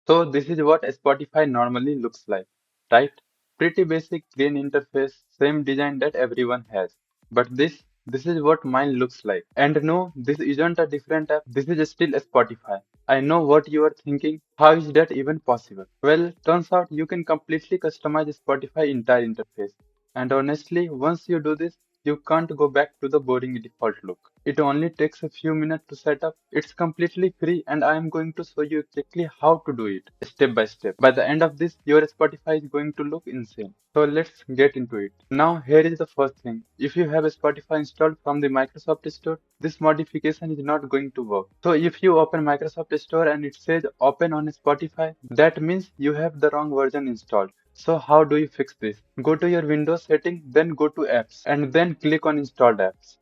So this is what Spotify normally looks like, right? Pretty basic green interface, same design that everyone has. But this is what mine looks like. And no, this isn't a different app. This is still Spotify. I know what you are thinking. How is that even possible? Well, turns out you can completely customize Spotify entire interface. And honestly, once you do this, you can't go back to the boring default look. It only takes a few minutes to set up. It's completely free and I am going to show you exactly how to do it step by step. By the end of this, your Spotify is going to look insane. So let's get into it. Now here is the first thing. If you have a Spotify installed from the Microsoft Store, this modification is not going to work. So if you open Microsoft Store and it says open on Spotify, that means you have the wrong version installed. So how do you fix this? Go to your Windows setting, then go to apps and then click on installed apps.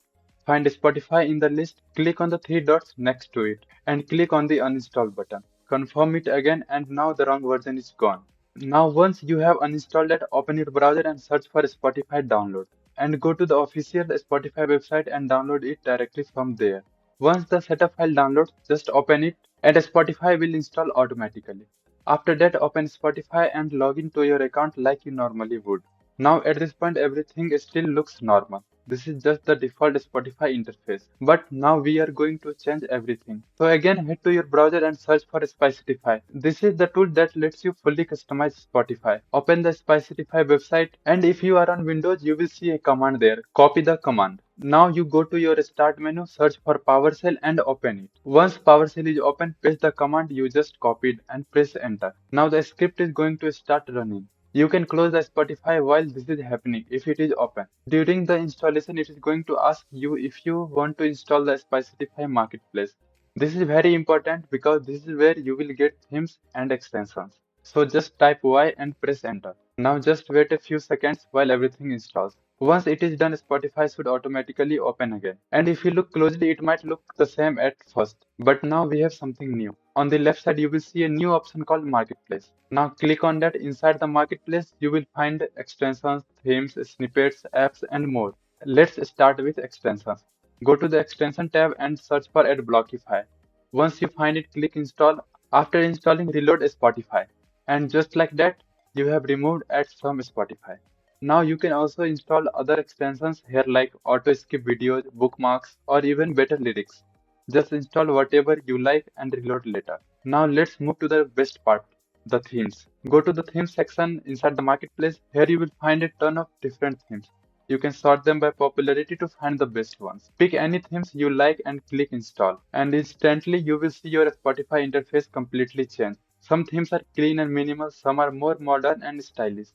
Find Spotify in the list, click on the three dots next to it and click on the uninstall button. Confirm it again and now the wrong version is gone. Now once you have uninstalled it, open your browser and search for Spotify download and go to the official Spotify website and download it directly from there. Once the setup file downloads, just open it and Spotify will install automatically. After that, open Spotify and log in to your account like you normally would. Now at this point everything still looks normal. This is just the default Spotify interface. But now we are going to change everything. So again head to your browser and search for Spicetify. This is the tool that lets you fully customize Spotify. Open the Spicetify website and if you are on Windows you will see a command there. Copy the command. Now you go to your start menu, search for PowerShell and open it. Once PowerShell is open, paste the command you just copied and press enter. Now the script is going to start running. You can close the Spotify while this is happening if it is open. During the installation, it is going to ask you if you want to install the Spicetify marketplace. This is very important because this is where you will get themes and extensions. So just type Y and press enter. Now just wait a few seconds while everything installs. Once it is done, Spotify should automatically open again. And if you look closely, it might look the same at first. But now we have something new. On the left side, you will see a new option called Marketplace. Now click on that. Inside the Marketplace, you will find extensions, themes, snippets, apps, and more. Let's start with extensions. Go to the extension tab and search for AdBlockify. Once you find it, click install. After installing, reload Spotify. And just like that, you have removed ads from Spotify. Now you can also install other extensions here like auto skip videos, bookmarks, or even better lyrics. Just install whatever you like and reload later. Now let's move to the best part, the themes. Go to the themes section inside the marketplace. Here you will find a ton of different themes. You can sort them by popularity to find the best ones. Pick any themes you like and click install. And instantly you will see your Spotify interface completely change. Some themes are clean and minimal, some are more modern and stylish.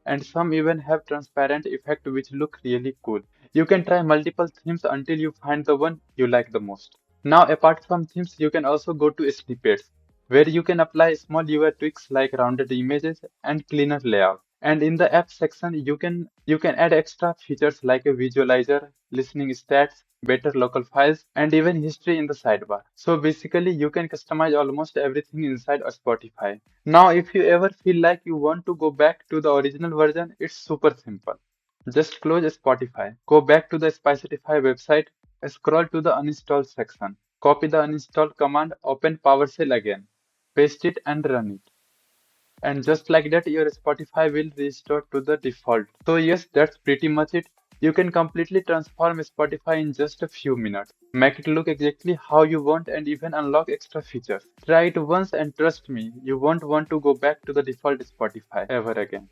And some even have transparent effect which look really cool. You can try multiple themes until you find the one you like the most. Now apart from themes, you can also go to snippets where you can apply small UI tweaks like rounded images and cleaner layout. And in the app section, you can add extra features like a visualizer, listening stats, better local files, and even history in the sidebar. So basically, you can customize almost everything inside a Spotify. Now, if you ever feel like you want to go back to the original version, it's super simple. Just close Spotify, go back to the Spicetify website, scroll to the uninstall section, copy the uninstall command, open PowerShell again, paste it and run it. And just like that, your Spotify will restore to the default. So yes, that's pretty much it. You can completely transform Spotify in just a few minutes. Make it look exactly how you want and even unlock extra features. Try it once and trust me, you won't want to go back to the default Spotify ever again.